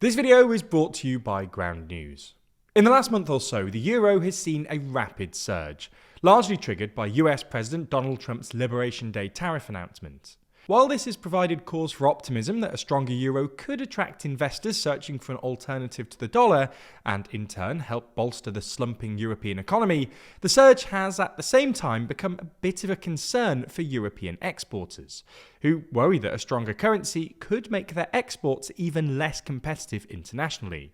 This video is brought to you by Ground News. In the last month or so, the euro has seen a rapid surge, largely triggered by US President Donald Trump's Liberation Day tariff announcement. While this has provided cause for optimism that a stronger euro could attract investors searching for an alternative to the dollar, and in turn help bolster the slumping European economy, the surge has at the same time become a bit of a concern for European exporters, who worry that a stronger currency could make their exports even less competitive internationally.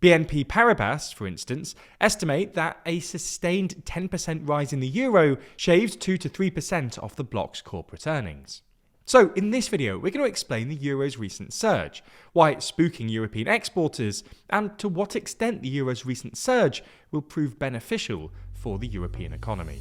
BNP Paribas, for instance, estimate that a sustained 10% rise in the euro shaves 2 to 3% off the bloc's corporate earnings. So, in this video, we're going to explain the euro's recent surge, why it's spooking European exporters, and to what extent the euro's recent surge will prove beneficial for the European economy.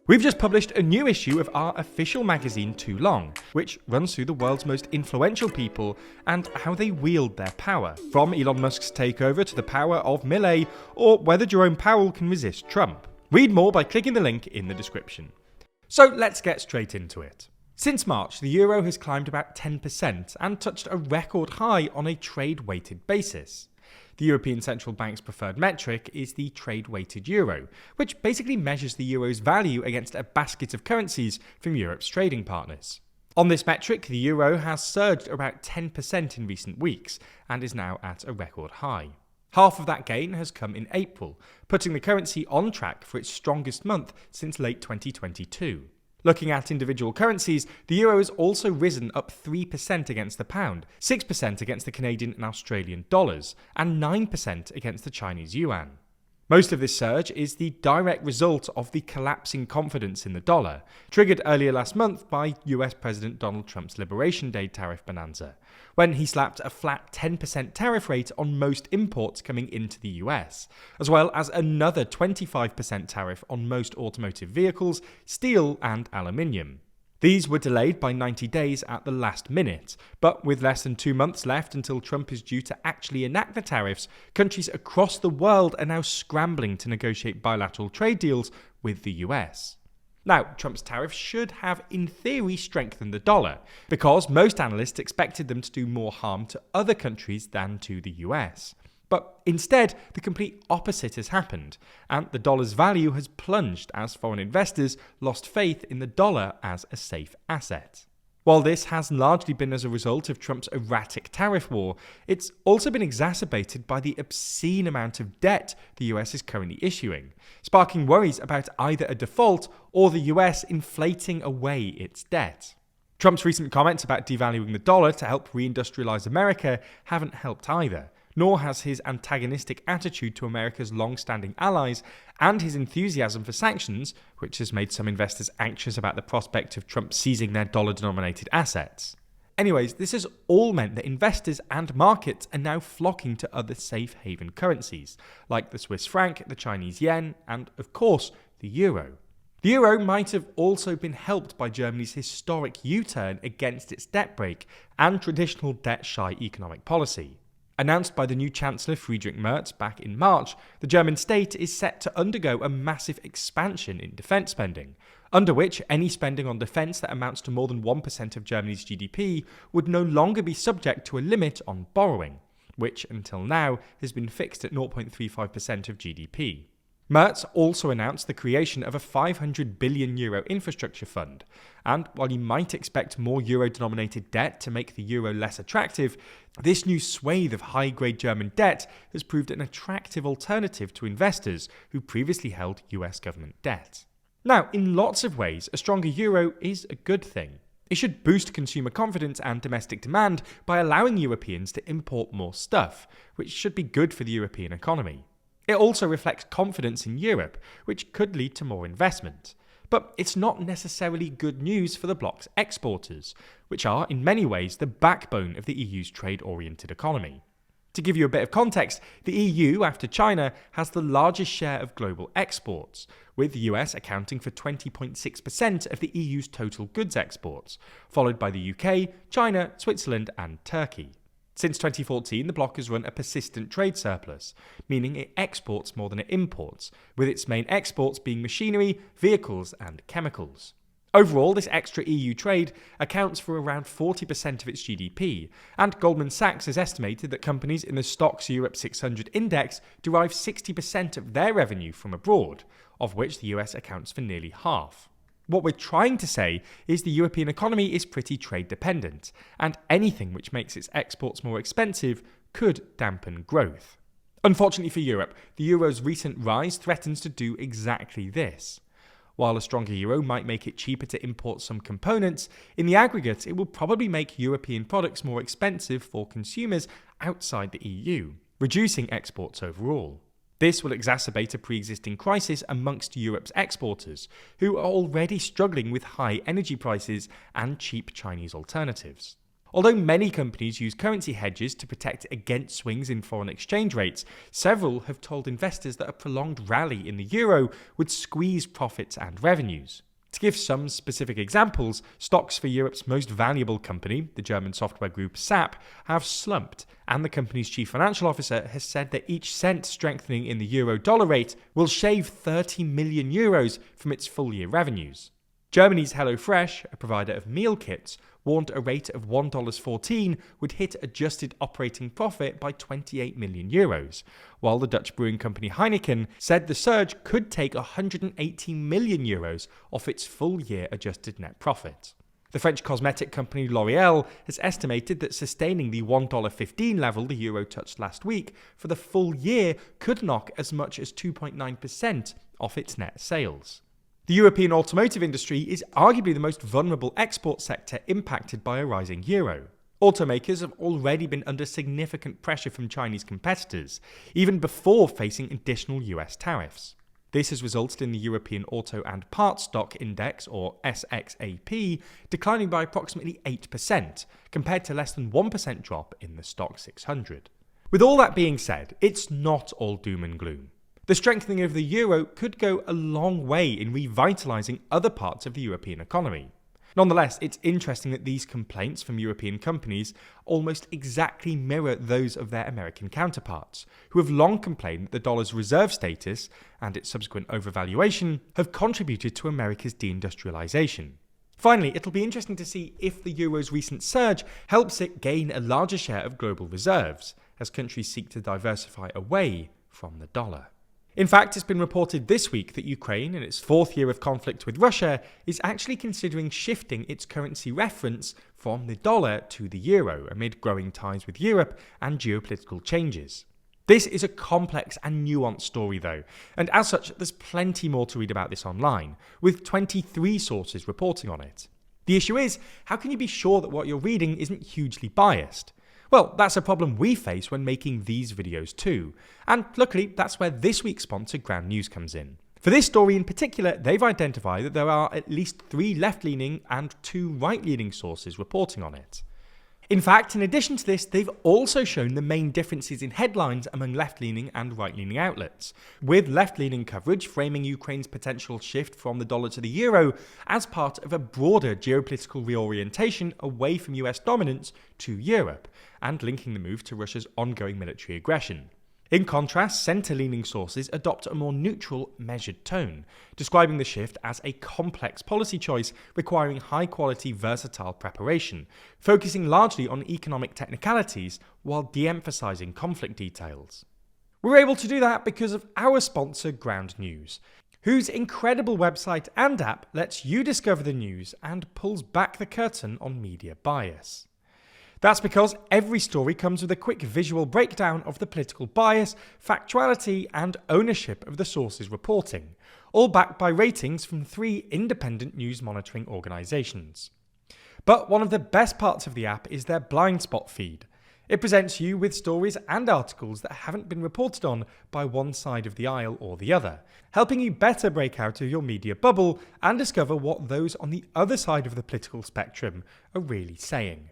We've just published a new issue of our official magazine Too Long, which runs through the world's most influential people and how they wield their power, from Elon Musk's takeover to the power of Milei, or whether Jerome Powell can resist Trump. Read more by clicking the link in the description. So let's get straight into it. Since March, the euro has climbed about 10% and touched a record high on a trade-weighted basis. The European Central Bank's preferred metric is the trade-weighted euro, which basically measures the euro's value against a basket of currencies from Europe's trading partners. On this metric, the euro has surged about 10% in recent weeks and is now at a record high. Half of that gain has come in April, putting the currency on track for its strongest month since late 2022. Looking at individual currencies, the euro has also risen up 3% against the pound, 6% against the Canadian and Australian dollars, and 9% against the Chinese yuan. Most of this surge is the direct result of the collapsing confidence in the dollar, triggered earlier last month by US President Donald Trump's Liberation Day tariff bonanza, when he slapped a flat 10% tariff rate on most imports coming into the US, as well as another 25% tariff on most automotive vehicles, steel and aluminium. These were delayed by 90 days at the last minute, but with less than 2 months left until Trump is due to actually enact the tariffs, countries across the world are now scrambling to negotiate bilateral trade deals with the US. Now, Trump's tariffs should have, in theory, strengthened the dollar, because most analysts expected them to do more harm to other countries than to the US. But instead, the complete opposite has happened, and the dollar's value has plunged as foreign investors lost faith in the dollar as a safe asset. While this has largely been as a result of Trump's erratic tariff war, it's also been exacerbated by the obscene amount of debt the US is currently issuing, sparking worries about either a default or the US inflating away its debt. Trump's recent comments about devaluing the dollar to help reindustrialize America haven't helped either, nor has his antagonistic attitude to America's long-standing allies and his enthusiasm for sanctions, which has made some investors anxious about the prospect of Trump seizing their dollar-denominated assets. Anyways, this has all meant that investors and markets are now flocking to other safe haven currencies, like the Swiss franc, the Chinese yen, and, of course, the euro. The euro might have also been helped by Germany's historic U-turn against its debt brake and traditional debt-shy economic policy. Announced by the new Chancellor Friedrich Merz back in March, the German state is set to undergo a massive expansion in defence spending, under which any spending on defence that amounts to more than 1% of Germany's GDP would no longer be subject to a limit on borrowing, which until now has been fixed at 0.35% of GDP. Merz also announced the creation of a €500 billion infrastructure fund, and while you might expect more euro-denominated debt to make the euro less attractive, this new swathe of high-grade German debt has proved an attractive alternative to investors who previously held US government debt. Now, in lots of ways, a stronger euro is a good thing. It should boost consumer confidence and domestic demand by allowing Europeans to import more stuff, which should be good for the European economy. It also reflects confidence in Europe, which could lead to more investment. But it's not necessarily good news for the bloc's exporters, which are, in many ways, the backbone of the EU's trade-oriented economy. To give you a bit of context, the EU, after China, has the largest share of global exports, with the US accounting for 20.6% of the EU's total goods exports, followed by the UK, China, Switzerland and Turkey. Since 2014, the bloc has run a persistent trade surplus, meaning it exports more than it imports, with its main exports being machinery, vehicles, and chemicals. Overall, this extra EU trade accounts for around 40% of its GDP, and Goldman Sachs has estimated that companies in the Stoxx Europe 600 index derive 60% of their revenue from abroad, of which the US accounts for nearly half. What we're trying to say is the European economy is pretty trade dependent, and anything which makes its exports more expensive could dampen growth. Unfortunately for Europe, the euro's recent rise threatens to do exactly this. While a stronger euro might make it cheaper to import some components, in the aggregate it will probably make European products more expensive for consumers outside the EU, reducing exports overall. This will exacerbate a pre-existing crisis amongst Europe's exporters, who are already struggling with high energy prices and cheap Chinese alternatives. Although many companies use currency hedges to protect against swings in foreign exchange rates, several have told investors that a prolonged rally in the euro would squeeze profits and revenues. To give some specific examples, stocks for Europe's most valuable company, the German software group SAP, have slumped, and the company's chief financial officer has said that each cent strengthening in the euro-dollar rate will shave 30 million euros from its full-year revenues. Germany's HelloFresh, a provider of meal kits, warned a rate of $1.14 would hit adjusted operating profit by 28 million euros, while the Dutch brewing company Heineken said the surge could take 180 million euros off its full-year adjusted net profit. The French cosmetic company L'Oréal has estimated that sustaining the $1.15 level the euro touched last week for the full year could knock as much as 2.9% off its net sales. The European automotive industry is arguably the most vulnerable export sector impacted by a rising euro. Automakers have already been under significant pressure from Chinese competitors, even before facing additional US tariffs. This has resulted in the European Auto and Parts Stock Index, or SXAP, declining by approximately 8%, compared to less than 1% drop in the Stoxx 600. With all that being said, it's not all doom and gloom. The strengthening of the euro could go a long way in revitalising other parts of the European economy. Nonetheless, it's interesting that these complaints from European companies almost exactly mirror those of their American counterparts, who have long complained that the dollar's reserve status and its subsequent overvaluation have contributed to America's deindustrialisation. Finally, it'll be interesting to see if the euro's recent surge helps it gain a larger share of global reserves, as countries seek to diversify away from the dollar. In fact, it's been reported this week that Ukraine, in its fourth year of conflict with Russia, is actually considering shifting its currency reference from the dollar to the euro amid growing ties with Europe and geopolitical changes. This is a complex and nuanced story though, and as such, there's plenty more to read about this online, with 23 sources reporting on it. The issue is, how can you be sure that what you're reading isn't hugely biased? Well, that's a problem we face when making these videos too, and luckily that's where this week's sponsor Ground News comes in. For this story in particular, they've identified that there are at least 3 left-leaning and 2 right-leaning sources reporting on it. In fact, in addition to this, they've also shown the main differences in headlines among left-leaning and right-leaning outlets, with left-leaning coverage framing Ukraine's potential shift from the dollar to the euro as part of a broader geopolitical reorientation away from US dominance to Europe, and linking the move to Russia's ongoing military aggression. In contrast, centre-leaning sources adopt a more neutral, measured tone, describing the shift as a complex policy choice requiring high-quality, versatile preparation, focusing largely on economic technicalities while de-emphasising conflict details. We're able to do that because of our sponsor Ground News, whose incredible website and app lets you discover the news and pulls back the curtain on media bias. That's because every story comes with a quick visual breakdown of the political bias, factuality, and ownership of the source's reporting, all backed by ratings from 3 independent news monitoring organisations. But one of the best parts of the app is their blind spot feed. It presents you with stories and articles that haven't been reported on by one side of the aisle or the other, helping you better break out of your media bubble and discover what those on the other side of the political spectrum are really saying.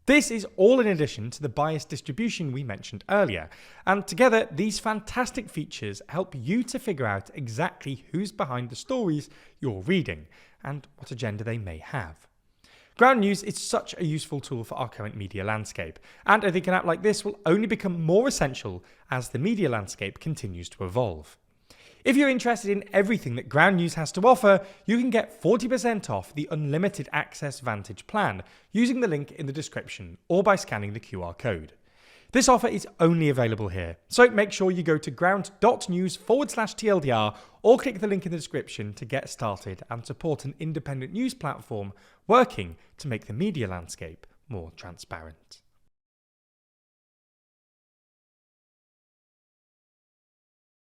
This is all in addition to the biased distribution we mentioned earlier, and together these fantastic features help you to figure out exactly who's behind the stories you're reading and what agenda they may have. Ground News is such a useful tool for our current media landscape, and I think an app like this will only become more essential as the media landscape continues to evolve. If you're interested in everything that Ground News has to offer, you can get 40% off the Unlimited Access Vantage plan using the link in the description or by scanning the QR code. This offer is only available here, so make sure you go to ground.news/TLDR or click the link in the description to get started and support an independent news platform working to make the media landscape more transparent.